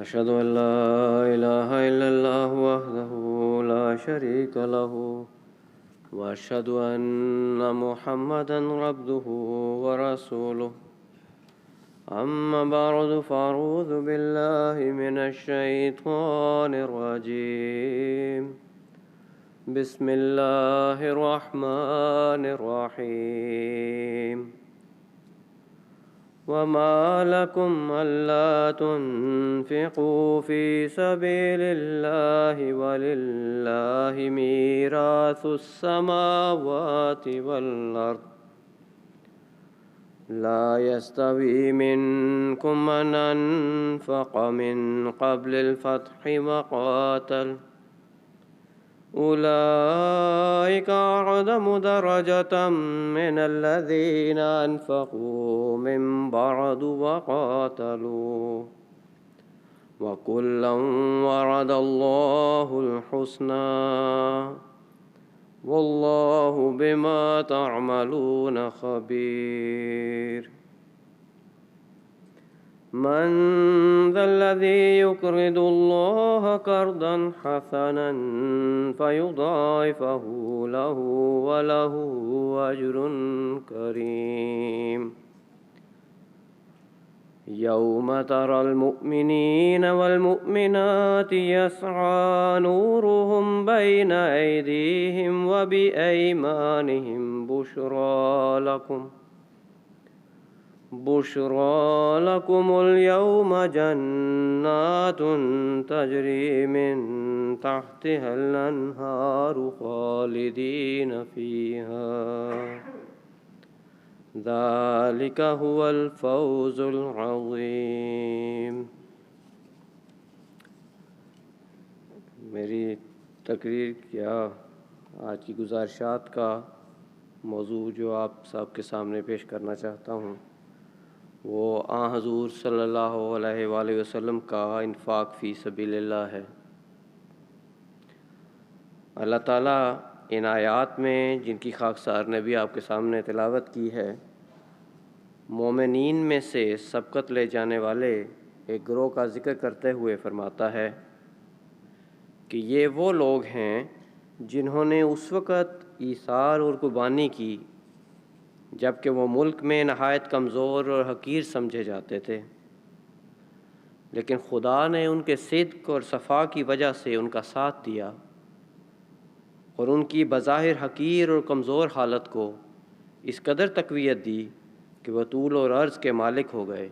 أشهد أن لا إله إلا الله وحده لا شريك له وأشهد أن محمدا عبده ورسوله أما بعد فأعوذ بالله من الشيطان الرجيم بسم الله الرحمن الرحيم وما لكم ألا تنفقوا في سبيل الله ولله ميراث السماوات والأرض لا يستوي منكم من أنفق من قبل الفتح وقاتل أولئك أعظم درجة من الذين أنفقوا من بعد وقاتلوا وكلا وعد الله الحسنى والله بما تعملون خبير من ذا الذي يقرض الله قرضا حسنا فيضاعفه له وله أجر كريم يوم ترى المؤمنين والمؤمنات يسعى نورهم بين أيديهم وبأيمانهم بشرى لكم اليوم جنات تجري من تحتها الأنهار خالدين فيها ذلك هو الفوز العظیم۔ میری تقریر کیا آج کی گزارشات کا موضوع جو آپ سب کے سامنے پیش کرنا چاہتا ہوں وہ آن حضور صلی اللہ علیہ وآلہ وسلم کا انفاق فی سبیل اللہ ہے۔ اللہ تعالیٰ ان آیات میں جن کی خاکسار نے بھی آپ کے سامنے تلاوت کی ہے، مومنین میں سے سبقت لے جانے والے ایک گروہ کا ذکر کرتے ہوئے فرماتا ہے کہ یہ وہ لوگ ہیں جنہوں نے اس وقت ایثار اور قربانی کی جب کہ وہ ملک میں نہایت کمزور اور حقیر سمجھے جاتے تھے، لیکن خدا نے ان کے صدق اور صفا کی وجہ سے ان کا ساتھ دیا اور ان کی بظاہر حقیر اور کمزور حالت کو اس قدر تقویت دی کہ وہ طول اور عرض کے مالک ہو گئے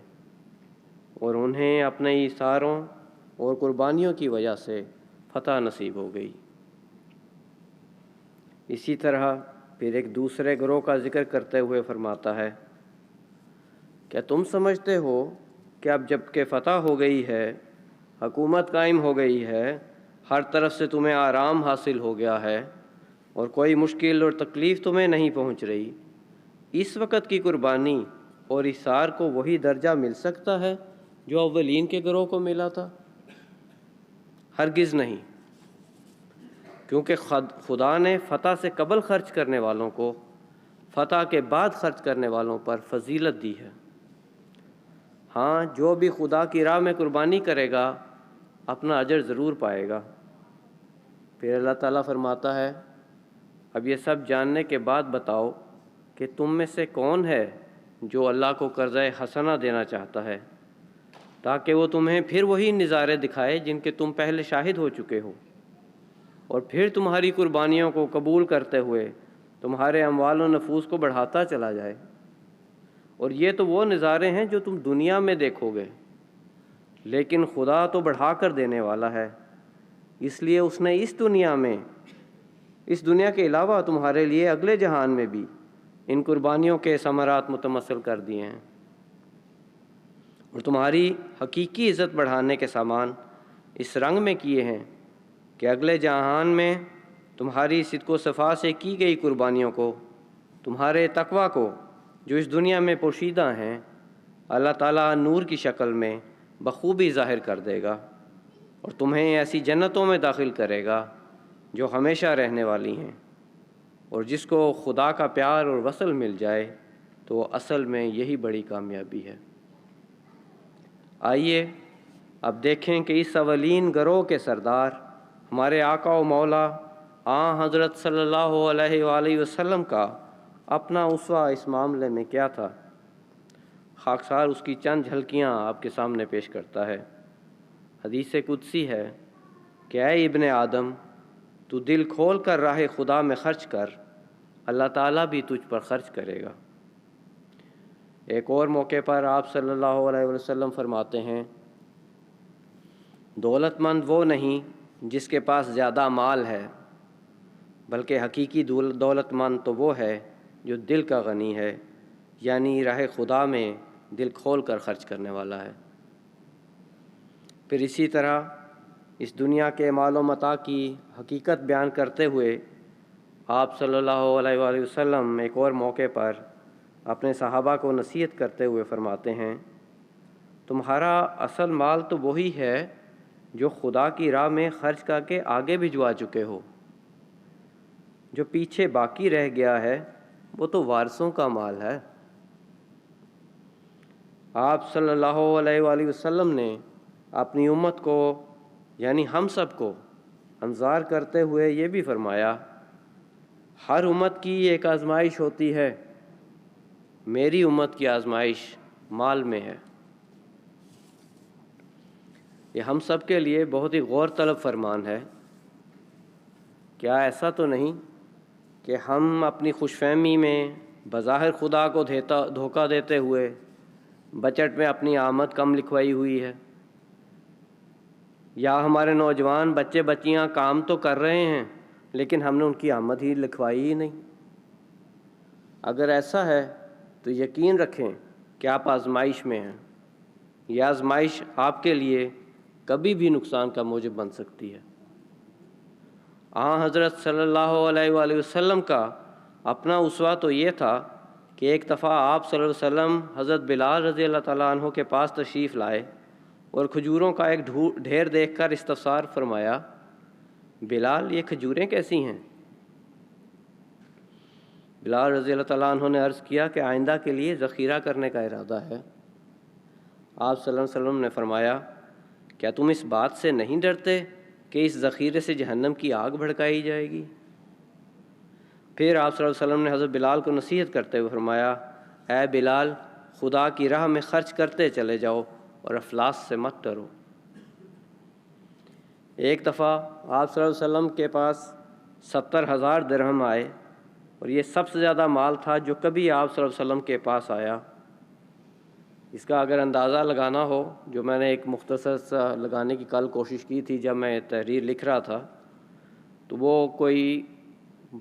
اور انہیں اپنے ایثاروں اور قربانیوں کی وجہ سے فتح نصیب ہو گئی۔ اسی طرح پھر ایک دوسرے گروہ کا ذکر کرتے ہوئے فرماتا ہے، کیا تم سمجھتے ہو کہ اب جب کہ فتح ہو گئی ہے، حکومت قائم ہو گئی ہے، ہر طرف سے تمہیں آرام حاصل ہو گیا ہے اور کوئی مشکل اور تکلیف تمہیں نہیں پہنچ رہی، اس وقت کی قربانی اور ایثار کو وہی درجہ مل سکتا ہے جو اولین کے گروہ کو ملا تھا؟ ہرگز نہیں، کیونکہ خدا نے فتح سے قبل خرچ کرنے والوں کو فتح کے بعد خرچ کرنے والوں پر فضیلت دی ہے۔ ہاں، جو بھی خدا کی راہ میں قربانی کرے گا اپنا اجر ضرور پائے گا۔ پھر اللہ تعالیٰ فرماتا ہے، اب یہ سب جاننے کے بعد بتاؤ کہ تم میں سے کون ہے جو اللہ کو قرضہ حسنہ دینا چاہتا ہے تاکہ وہ تمہیں پھر وہی نظارے دکھائے جن کے تم پہلے شاہد ہو چکے ہو، اور پھر تمہاری قربانیوں کو قبول کرتے ہوئے تمہارے اموال و نفوس کو بڑھاتا چلا جائے۔ اور یہ تو وہ نظارے ہیں جو تم دنیا میں دیکھو گے، لیکن خدا تو بڑھا کر دینے والا ہے، اس لیے اس نے اس دنیا کے علاوہ تمہارے لیے اگلے جہان میں بھی ان قربانیوں کے ثمرات متمثل کر دیے ہیں، اور تمہاری حقیقی عزت بڑھانے کے سامان اس رنگ میں کیے ہیں کہ اگلے جہان میں تمہاری صدق و صفا سے کی گئی قربانیوں کو، تمہارے تقویٰ کو جو اس دنیا میں پوشیدہ ہیں، اللہ تعالیٰ نور کی شکل میں بخوبی ظاہر کر دے گا اور تمہیں ایسی جنتوں میں داخل کرے گا جو ہمیشہ رہنے والی ہیں، اور جس کو خدا کا پیار اور وصل مل جائے تو اصل میں یہی بڑی کامیابی ہے۔ آئیے اب دیکھیں کہ اس اولین گروہ کے سردار ہمارے آقا و مولا حضرت صلی اللہ علیہ وآلہ وسلم کا اپنا اسوہ اس معاملے میں کیا تھا۔ خاکسار اس کی چند جھلکیاں آپ کے سامنے پیش کرتا ہے۔ حدیث قدسی ہے کہ اے ابن آدم، تو دل کھول کر راہ خدا میں خرچ کر، اللہ تعالیٰ بھی تجھ پر خرچ کرے گا۔ ایک اور موقع پر آپ صلی اللہ علیہ وسلم فرماتے ہیں، دولت مند وہ نہیں جس کے پاس زیادہ مال ہے، بلکہ حقیقی دولت مند تو وہ ہے جو دل کا غنی ہے، یعنی راہ خدا میں دل کھول کر خرچ کرنے والا ہے۔ پھر اسی طرح اس دنیا کے مال و متاع کی حقیقت بیان کرتے ہوئے آپ صلی اللہ علیہ وآلہ وسلم ایک اور موقع پر اپنے صحابہ کو نصیحت کرتے ہوئے فرماتے ہیں، تمہارا اصل مال تو وہی ہے جو خدا کی راہ میں خرچ کر کے آگے بھجوا چکے ہو، جو پیچھے باقی رہ گیا ہے وہ تو وارثوں کا مال ہے۔ آپ صلی اللہ علیہ وآلہ وسلم نے اپنی امت کو یعنی ہم سب کو انذار کرتے ہوئے یہ بھی فرمایا، ہر امت کی ایک آزمائش ہوتی ہے، میری امت کی آزمائش مال میں ہے۔ یہ ہم سب کے لیے بہت ہی غور طلب فرمان ہے۔ کیا ایسا تو نہیں کہ ہم اپنی خوش فہمی میں بظاہر خدا کو دھوکہ دیتے ہوئے بجٹ میں اپنی آمد کم لکھوائی ہوئی ہے، یا ہمارے نوجوان بچے بچیاں کام تو کر رہے ہیں لیکن ہم نے ان کی آمد ہی لکھوائی ہی نہیں؟ اگر ایسا ہے تو یقین رکھیں کہ آپ آزمائش میں ہیں۔ یہ آزمائش آپ کے لیے کبھی بھی نقصان کا موجب بن سکتی ہے۔ حضرت صلی اللہ علیہ وآلہ وسلم کا اپنا اسوہ تو یہ تھا کہ ایک دفعہ آپ صلی اللہ علیہ وسلم حضرت بلال رضی اللہ تعالیٰ عنہ کے پاس تشریف لائے اور کھجوروں کا ایک ڈھیر دیکھ کر استفسار فرمایا، بلال یہ کھجوریں کیسی ہیں؟ بلال رضی اللہ تعالیٰ عنہ نے عرض کیا کہ آئندہ کے لیے ذخیرہ کرنے کا ارادہ ہے۔ آپ صلی اللہ علیہ وسلم نے فرمایا، کیا تم اس بات سے نہیں ڈرتے کہ اس ذخیرے سے جہنم کی آگ بھڑکائی جائے گی؟ پھر آپ صلی اللہ علیہ وسلم نے حضرت بلال کو نصیحت کرتے ہوئے فرمایا، اے بلال، خدا کی راہ میں خرچ کرتے چلے جاؤ اور افلاس سے مت ڈرو۔ ایک دفعہ آپ صلی اللہ علیہ وسلم کے پاس 70,000 درہم آئے اور یہ سب سے زیادہ مال تھا جو کبھی آپ صلی اللہ علیہ وسلم کے پاس آیا۔ اس کا اگر اندازہ لگانا ہو، جو میں نے ایک مختصر سا لگانے کی کل کوشش کی تھی جب میں تحریر لکھ رہا تھا، تو وہ کوئی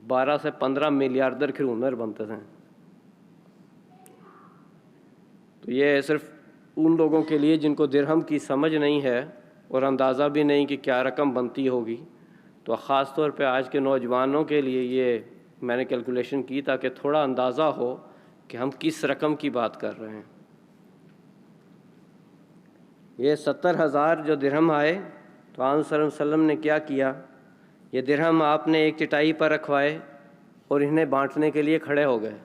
12 سے 15 ملیاردر کھرونر بنتے تھے۔ تو یہ صرف ان لوگوں کے لیے جن کو درہم کی سمجھ نہیں ہے اور اندازہ بھی نہیں کہ کیا رقم بنتی ہوگی، تو خاص طور پہ آج کے نوجوانوں کے لیے یہ میں نے کیلکولیشن کی تاکہ تھوڑا اندازہ ہو کہ ہم کس رقم کی بات کر رہے ہیں۔ یہ 70,000 جو درہم آئے تو آن صلی اللہ علیہ وسلم نے کیا کیا، یہ درہم آپ نے ایک چٹائی پر رکھوائے اور انہیں بانٹنے کے لیے کھڑے ہو گئے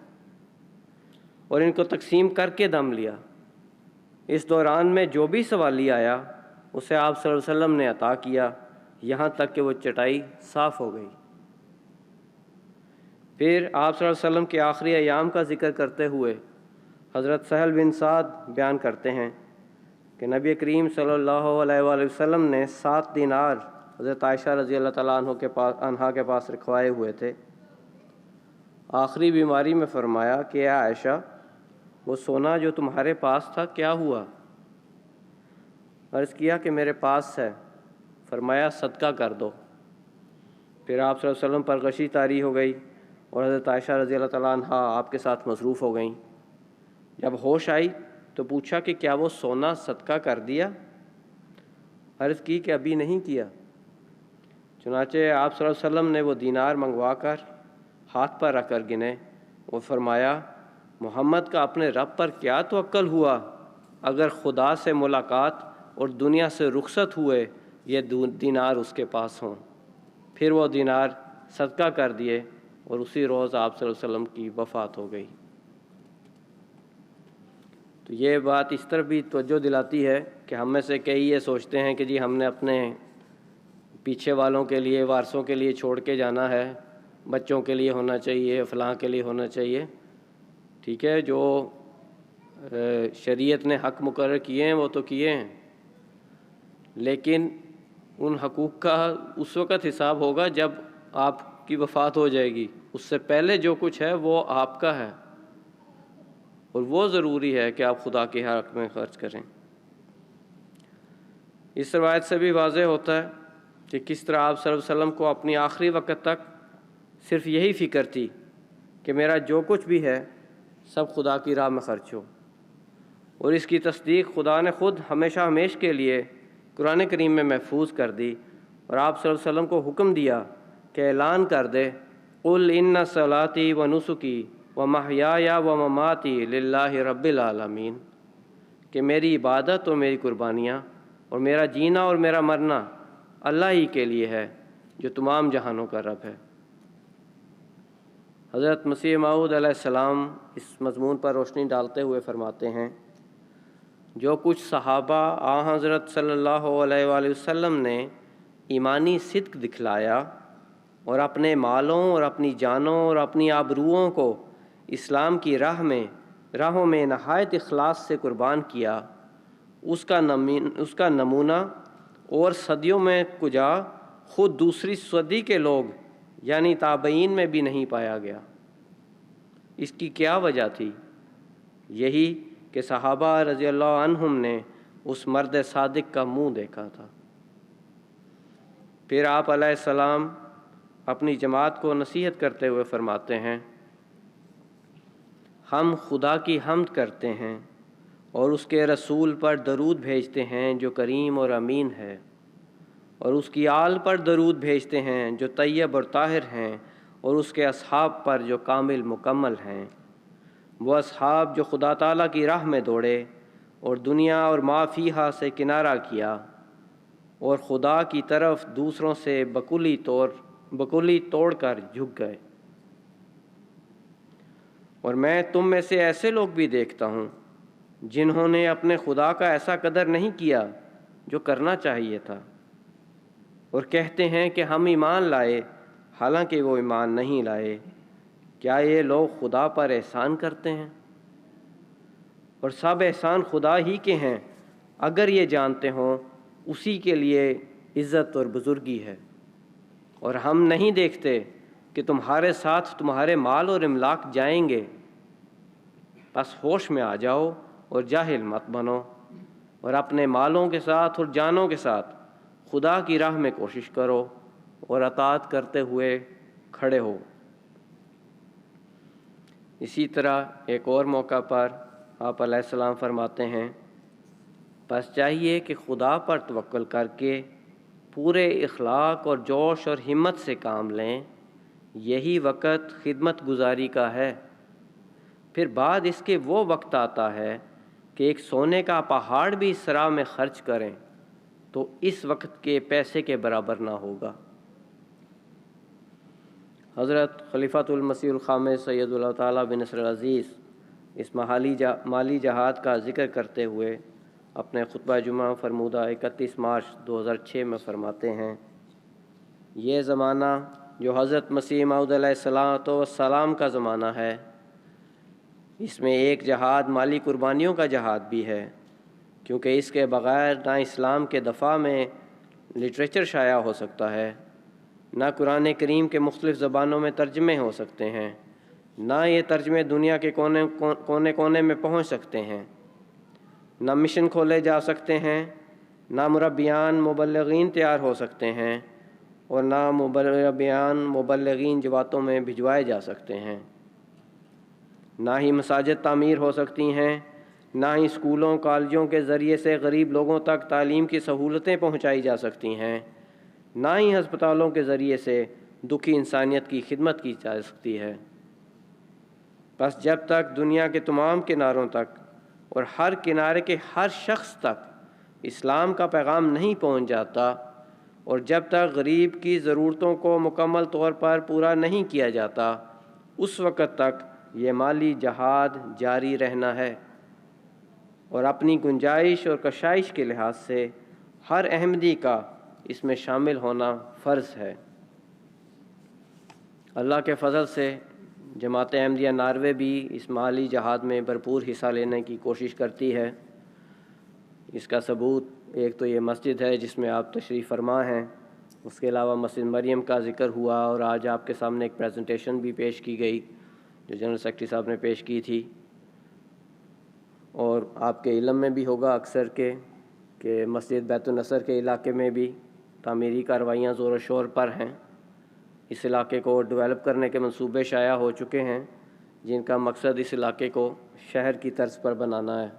اور ان کو تقسیم کر کے دم لیا۔ اس دوران میں جو بھی سوالی آیا اسے آپ صلی اللہ علیہ وسلم نے عطا کیا، یہاں تک کہ وہ چٹائی صاف ہو گئی۔ پھر آپ صلی اللہ علیہ وسلم کے آخری ایام کا ذکر کرتے ہوئے حضرت سہل بن سعد بیان کرتے ہیں کہ نبی کریم صلی اللہ علیہ وآلہ وسلم نے 7 دینار حضرت عائشہ رضی اللہ تعالیٰ عنہ کے پاس رکھوائے ہوئے تھے۔ آخری بیماری میں فرمایا کہ اے عائشہ، وہ سونا جو تمہارے پاس تھا کیا ہوا؟ عرض کیا کہ میرے پاس ہے۔ فرمایا صدقہ کر دو۔ پھر آپ صلی اللہ علیہ وسلم پر غشی طاری ہو گئی اور حضرت عائشہ رضی اللہ تعالیٰ عنہ آپ کے ساتھ مصروف ہو گئیں۔ جب ہوش آئی تو پوچھا کہ کیا وہ سونا صدقہ کر دیا؟ عرض کی کہ ابھی نہیں کیا۔ چنانچہ آپ صلی اللہ علیہ وسلم نے وہ دینار منگوا کر ہاتھ پر رکھ کر گنے اور فرمایا، محمد کا اپنے رب پر کیا توکل ہوا، اگر خدا سے ملاقات اور دنیا سے رخصت ہوئے یہ دینار اس کے پاس ہوں۔ پھر وہ دینار صدقہ کر دیے اور اسی روز آپ صلی اللہ علیہ وسلم کی وفات ہو گئی۔ تو یہ بات اس طرح بھی توجہ دلاتی ہے کہ ہم میں سے کئی یہ سوچتے ہیں کہ جی ہم نے اپنے پیچھے والوں کے لیے، وارثوں کے لیے چھوڑ کے جانا ہے، بچوں کے لیے ہونا چاہیے، فلاں کے لیے ہونا چاہیے۔ ٹھیک ہے، جو شریعت نے حق مقرر کیے ہیں وہ تو کیے ہیں، لیکن ان حقوق کا اس وقت حساب ہوگا جب آپ کی وفات ہو جائے گی۔ اس سے پہلے جو کچھ ہے وہ آپ کا ہے، اور وہ ضروری ہے کہ آپ خدا کے حق میں خرچ کریں۔ اس روایت سے بھی واضح ہوتا ہے کہ کس طرح آپ صلی اللہ علیہ وسلم کو اپنی آخری وقت تک صرف یہی فکر تھی کہ میرا جو کچھ بھی ہے سب خدا کی راہ میں خرچ ہو، اور اس کی تصدیق خدا نے خود ہمیشہ ہمیش کے لیے قرآن کریم میں محفوظ کر دی، اور آپ صلی اللہ علیہ وسلم کو حکم دیا کہ اعلان کر دے، قل ان صلاتی و نسکی و محیای و مماتی للہ رب العالمین، کہ میری عبادت اور میری قربانیاں اور میرا جینا اور میرا مرنا اللہ ہی کے لیے ہے جو تمام جہانوں کا رب ہے۔ حضرت مسیح موعود علیہ السلام اس مضمون پر روشنی ڈالتے ہوئے فرماتے ہیں، جو کچھ صحابہ حضرت صلی اللہ علیہ وآلہ وسلم نے ایمانی صدق دکھلایا اور اپنے مالوں اور اپنی جانوں اور اپنی آبروؤں کو اسلام کی راہوں میں نہایت اخلاص سے قربان کیا، اس کا نمونہ اور صدیوں میں کجا خود دوسری صدی کے لوگ یعنی تابعین میں بھی نہیں پایا گیا۔ اس کی کیا وجہ تھی؟ یہی کہ صحابہ رضی اللہ عنہم نے اس مرد صادق کا منہ دیکھا تھا۔ پھر آپ علیہ السلام اپنی جماعت کو نصیحت کرتے ہوئے فرماتے ہیں، ہم خدا کی حمد کرتے ہیں اور اس کے رسول پر درود بھیجتے ہیں جو کریم اور امین ہے، اور اس کی آل پر درود بھیجتے ہیں جو طیب اور طاہر ہیں، اور اس کے اصحاب پر جو کامل مکمل ہیں، وہ اصحاب جو خدا تعالیٰ کی راہ میں دوڑے اور دنیا اور ما فیہا سے کنارہ کیا، اور خدا کی طرف دوسروں سے بکلی توڑ کر جھک گئے۔ اور میں تم میں سے ایسے لوگ بھی دیکھتا ہوں جنہوں نے اپنے خدا کا ایسا قدر نہیں کیا جو کرنا چاہیے تھا، اور کہتے ہیں کہ ہم ایمان لائے حالانکہ وہ ایمان نہیں لائے۔ کیا یہ لوگ خدا پر احسان کرتے ہیں؟ اور سب احسان خدا ہی کے ہیں اگر یہ جانتے ہوں اسی کے لیے عزت اور بزرگی ہے۔ اور ہم نہیں دیکھتے کہ تمہارے ساتھ تمہارے مال اور املاک جائیں گے، بس ہوش میں آ جاؤ اور جاہل مت بنو، اور اپنے مالوں کے ساتھ اور جانوں کے ساتھ خدا کی راہ میں کوشش کرو اور اطاعت کرتے ہوئے کھڑے ہو۔ اسی طرح ایک اور موقع پر آپ علیہ السلام فرماتے ہیں، بس چاہیے کہ خدا پر توکل کر کے پورے اخلاق اور جوش اور ہمت سے کام لیں، یہی وقت خدمت گزاری کا ہے۔ پھر بعد اس کے وہ وقت آتا ہے کہ ایک سونے کا پہاڑ بھی اس راہ میں خرچ کریں تو اس وقت کے پیسے کے برابر نہ ہوگا۔ حضرت خلیفۃ المسیح الخامس سید اللہ تعالیٰ بن نصر العزیز اس مالی جہاد کا ذکر کرتے ہوئے اپنے خطبہ جمعہ فرمودہ 31 مارچ 2006 میں فرماتے ہیں، یہ زمانہ جو حضرت مسیح موعود علیہ السلام کا زمانہ ہے، اس میں ایک جہاد مالی قربانیوں کا جہاد بھی ہے، کیونکہ اس کے بغیر نہ اسلام کے دفاع میں لٹریچر شائع ہو سکتا ہے، نہ قرآن کریم کے مختلف زبانوں میں ترجمے ہو سکتے ہیں، نہ یہ ترجمے دنیا کے کونے کونے میں پہنچ سکتے ہیں، نہ مشن کھولے جا سکتے ہیں، نہ مربیان مبلغین تیار ہو سکتے ہیں، اور نہ مربیان مبلغین جواتوں میں بھجوائے جا سکتے ہیں، نہ ہی مساجد تعمیر ہو سکتی ہیں، نہ ہی اسکولوں کالجوں کے ذریعے سے غریب لوگوں تک تعلیم کی سہولتیں پہنچائی جا سکتی ہیں، نہ ہی ہسپتالوں کے ذریعے سے دکھی انسانیت کی خدمت کی جا سکتی ہے۔ بس جب تک دنیا کے تمام کناروں تک اور ہر کنارے کے ہر شخص تک اسلام کا پیغام نہیں پہنچ جاتا، اور جب تک غریب کی ضرورتوں کو مکمل طور پر پورا نہیں کیا جاتا، اس وقت تک یہ مالی جہاد جاری رہنا ہے۔ اور اپنی گنجائش اور کشائش کے لحاظ سے ہر احمدی کا اس میں شامل ہونا فرض ہے۔ اللہ کے فضل سے جماعت احمدیہ ناروے بھی اس مالی جہاد میں بھرپور حصہ لینے کی کوشش کرتی ہے۔ اس کا ثبوت ایک تو یہ مسجد ہے جس میں آپ تشریف فرما ہیں، اس کے علاوہ مسجد مریم کا ذکر ہوا، اور آج آپ کے سامنے ایک پریزنٹیشن بھی پیش کی گئی جو جنرل سیکرٹری صاحب نے پیش کی تھی، اور آپ کے علم میں بھی ہوگا اکثر کہ مسجد بیت النصر کے علاقے میں بھی تعمیری کارروائیاں زور و شور پر ہیں۔ اس علاقے کو ڈیولپ کرنے کے منصوبے شائع ہو چکے ہیں جن کا مقصد اس علاقے کو شہر کی طرز پر بنانا ہے۔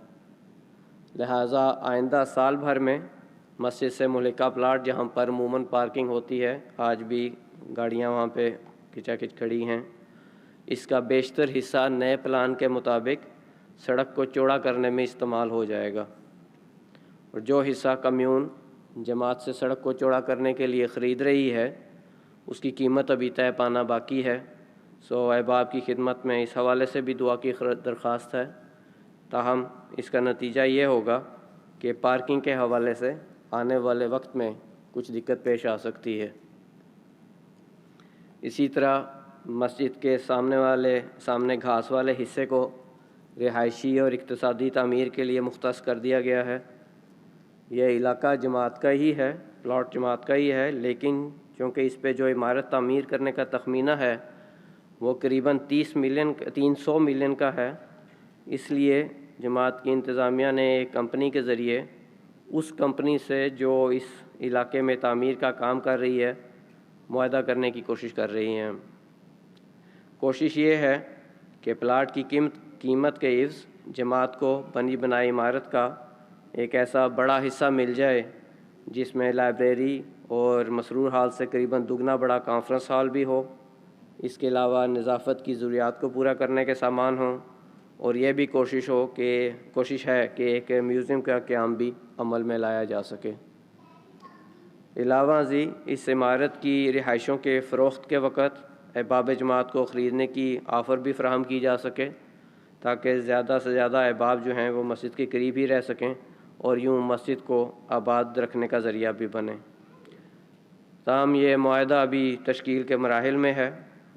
لہٰذا آئندہ سال بھر میں مسجد سے ملکہ پلاٹ جہاں پر عموماً پارکنگ ہوتی ہے، آج بھی گاڑیاں وہاں پہ کھچا کھچ کھڑی ہیں، اس کا بیشتر حصہ نئے پلان کے مطابق سڑک کو چوڑا کرنے میں استعمال ہو جائے گا، اور جو حصہ کمیون جماعت سے سڑک کو چوڑا کرنے کے لیے خرید رہی ہے اس کی قیمت ابھی طے پانا باقی ہے۔ احباب کی خدمت میں اس حوالے سے بھی دعا کی درخواست ہے، تاہم اس کا نتیجہ یہ ہوگا کہ پارکنگ کے حوالے سے آنے والے وقت میں کچھ دقت پیش آ سکتی ہے۔ اسی طرح مسجد کے سامنے گھاس والے حصے کو رہائشی اور اقتصادی تعمیر کے لیے مختص کر دیا گیا ہے۔ یہ علاقہ جماعت کا ہی ہے، پلاٹ جماعت کا ہی ہے، لیکن چونکہ اس پہ جو عمارت تعمیر کرنے کا تخمینہ ہے وہ قریباً 300 ملین کا ہے، اس لیے جماعت کی انتظامیہ نے ایک کمپنی کے ذریعے اس کمپنی سے جو اس علاقے میں تعمیر کا کام کر رہی ہے معاہدہ کرنے کی کوشش کر رہی ہیں۔ کوشش یہ ہے کہ پلاٹ کی قیمت کے عوض جماعت کو بنی بنائی عمارت کا ایک ایسا بڑا حصہ مل جائے جس میں لائبریری اور مسرور ہال سے قریباً دگنا بڑا کانفرنس ہال بھی ہو، اس کے علاوہ نظافت کی ضروریات کو پورا کرنے کے سامان ہوں، اور یہ بھی کوشش ہے کہ ایک میوزیم کا قیام بھی عمل میں لایا جا سکے۔ علاوہ ازیں اس عمارت کی رہائشوں کے فروخت کے وقت احباب جماعت کو خریدنے کی آفر بھی فراہم کی جا سکے تاکہ زیادہ سے زیادہ احباب جو ہیں وہ مسجد کے قریب ہی رہ سکیں اور یوں مسجد کو آباد رکھنے کا ذریعہ بھی بنے۔ تاہم یہ معاہدہ ابھی تشکیل کے مراحل میں ہے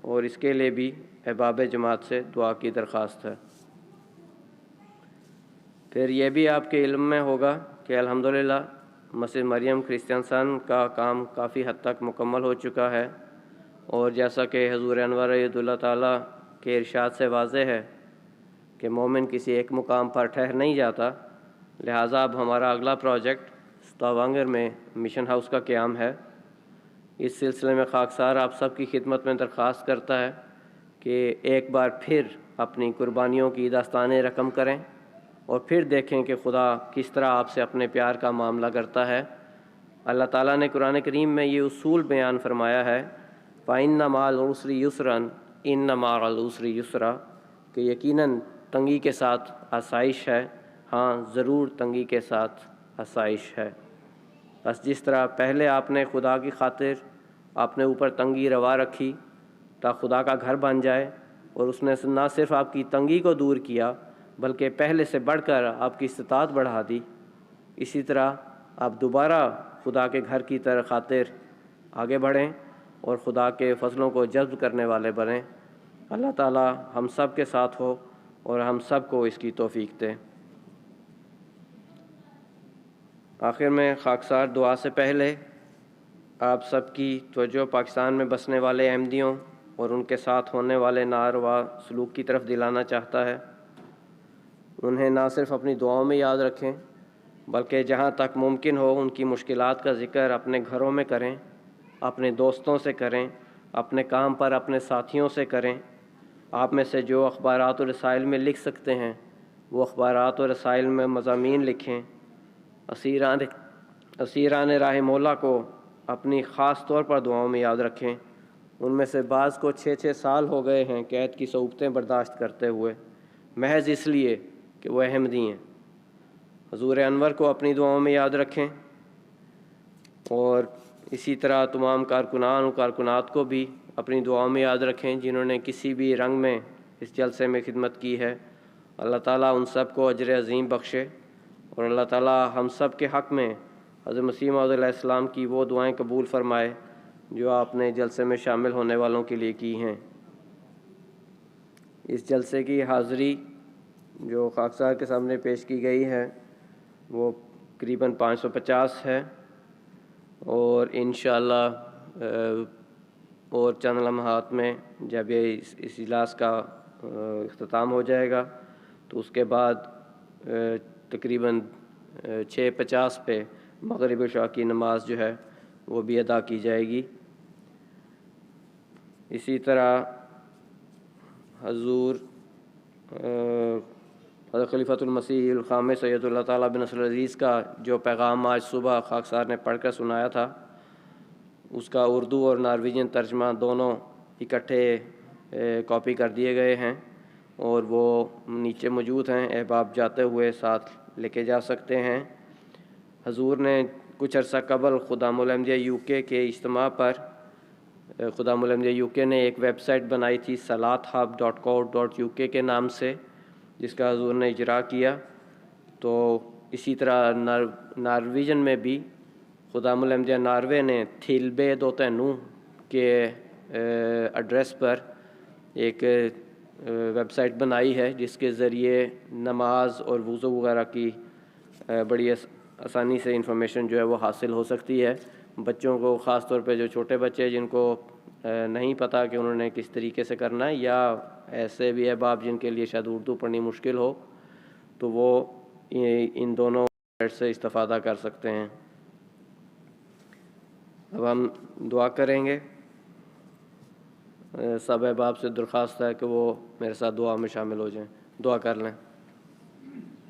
اور اس کے لیے بھی احباب جماعت سے دعا کی درخواست ہے۔ پھر یہ بھی آپ کے علم میں ہوگا کہ الحمدللہ مسجد مریم کرسچنسن کا کام کافی حد تک مکمل ہو چکا ہے، اور جیسا کہ حضور انور رضی اللہ تعالیٰ کے ارشاد سے واضح ہے کہ مومن کسی ایک مقام پر ٹھہر نہیں جاتا، لہٰذا اب ہمارا اگلا پروجیکٹ ستاوانگر میں مشن ہاؤس کا قیام ہے۔ اس سلسلے میں خاکسار آپ سب کی خدمت میں درخواست کرتا ہے کہ ایک بار پھر اپنی قربانیوں کی داستان رقم کریں اور پھر دیکھیں کہ خدا کس طرح آپ سے اپنے پیار کا معاملہ کرتا ہے۔ اللہ تعالیٰ نے قرآن کریم میں یہ اصول بیان فرمایا ہے، فَإِنَّ مَعَ الْعُسْرِ يُسْرًا إِنَّ مَعَ الْعُسْرِ يُسْرًا، کہ یقیناً تنگی کے ساتھ آسائش ہے، ہاں ضرور تنگی کے ساتھ آسائش ہے۔ بس جس طرح پہلے آپ نے خدا کی خاطر آپ نے اوپر تنگی روا رکھی تا خدا کا گھر بن جائے، اور اس نے نہ صرف آپ کی تنگی کو دور کیا بلکہ پہلے سے بڑھ کر آپ کی استطاعت بڑھا دی، اسی طرح آپ دوبارہ خدا کے گھر کی خاطر آگے بڑھیں اور خدا کے فضلوں کو جذب کرنے والے بنیں۔ اللہ تعالی ہم سب کے ساتھ ہو اور ہم سب کو اس کی توفیق دے۔ آخر میں خاکسار دعا سے پہلے آپ سب کی توجہ پاکستان میں بسنے والے احمدیوں اور ان کے ساتھ ہونے والے ناروا سلوک کی طرف دلانا چاہتا ہے۔ انہیں نہ صرف اپنی دعاؤں میں یاد رکھیں بلکہ جہاں تک ممکن ہو ان کی مشکلات کا ذکر اپنے گھروں میں کریں، اپنے دوستوں سے کریں، اپنے کام پر اپنے ساتھیوں سے کریں۔ آپ میں سے جو اخبارات و رسائل میں لکھ سکتے ہیں وہ اخبارات و رسائل میں مضامین لکھیں۔ اسیران راہ مولا کو اپنی خاص طور پر دعاؤں میں یاد رکھیں۔ ان میں سے بعض کو 6 سال ہو گئے ہیں قید کی صعوبتیں برداشت کرتے ہوئے، محض اس لیے کہ وہ احمدی ہیں۔ حضور انور کو اپنی دعاؤں میں یاد رکھیں، اور اسی طرح تمام کارکنان و کارکنات کو بھی اپنی دعاؤں میں یاد رکھیں جنہوں نے کسی بھی رنگ میں اس جلسے میں خدمت کی ہے۔ اللہ تعالیٰ ان سب کو اجر عظیم بخشے۔ اور اللہ تعالیٰ ہم سب کے حق میں حضرت مسیح موعود علیہ السلام کی وہ دعائیں قبول فرمائے جو آپ نے جلسے میں شامل ہونے والوں کے لیے کی ہیں۔ اس جلسے کی حاضری جو خاکسار کے سامنے پیش کی گئی ہے وہ قریباً 550 ہے، اور انشاءاللہ اور چند لمحات میں جب یہ اس اجلاس کا اختتام ہو جائے گا تو اس کے بعد تقریباً 6:50 پہ مغرب عشاء کی نماز جو ہے وہ بھی ادا کی جائے گی۔ اسی طرح حضور حضرت خلیفۃ المسیح الخامس سید اللہ تعالیٰ بن نصر العزیز کا جو پیغام آج صبح خاکسار نے پڑھ کر سنایا تھا، اس کا اردو اور نارویجن ترجمہ دونوں اکٹھے کاپی کر دیے گئے ہیں، اور وہ نیچے موجود ہیں، احباب جاتے ہوئے ساتھ لے کے جا سکتے ہیں۔ حضور نے کچھ عرصہ قبل خدام الانبیاء UK کے اجتماع پر خدام الانبیاء UK نے ایک ویب سائٹ بنائی تھی salathub.co.uk کے نام سے، جس کا حضور نے اجرا کیا۔ تو اسی طرح نارویجن میں بھی خدام الانبیاء ناروے نے tilbe.nu کے ایڈریس پر ایک ویب سائٹ بنائی ہے، جس کے ذریعے نماز اور وضو وغیرہ کی بڑی آسانی سے انفارمیشن جو ہے وہ حاصل ہو سکتی ہے۔ بچوں کو، خاص طور پہ جو چھوٹے بچے جن کو نہیں پتہ کہ انہوں نے کس طریقے سے کرنا ہے، یا ایسے بھی احباب جن کے لیے شاید اردو پڑھنی مشکل ہو، تو وہ ان دونوں سے استفادہ کر سکتے ہیں۔ اب ہم دعا کریں گے۔ سب احباب سے درخواست ہے کہ وہ میرے ساتھ دعا میں شامل ہو جائیں۔ دعا کر لیں۔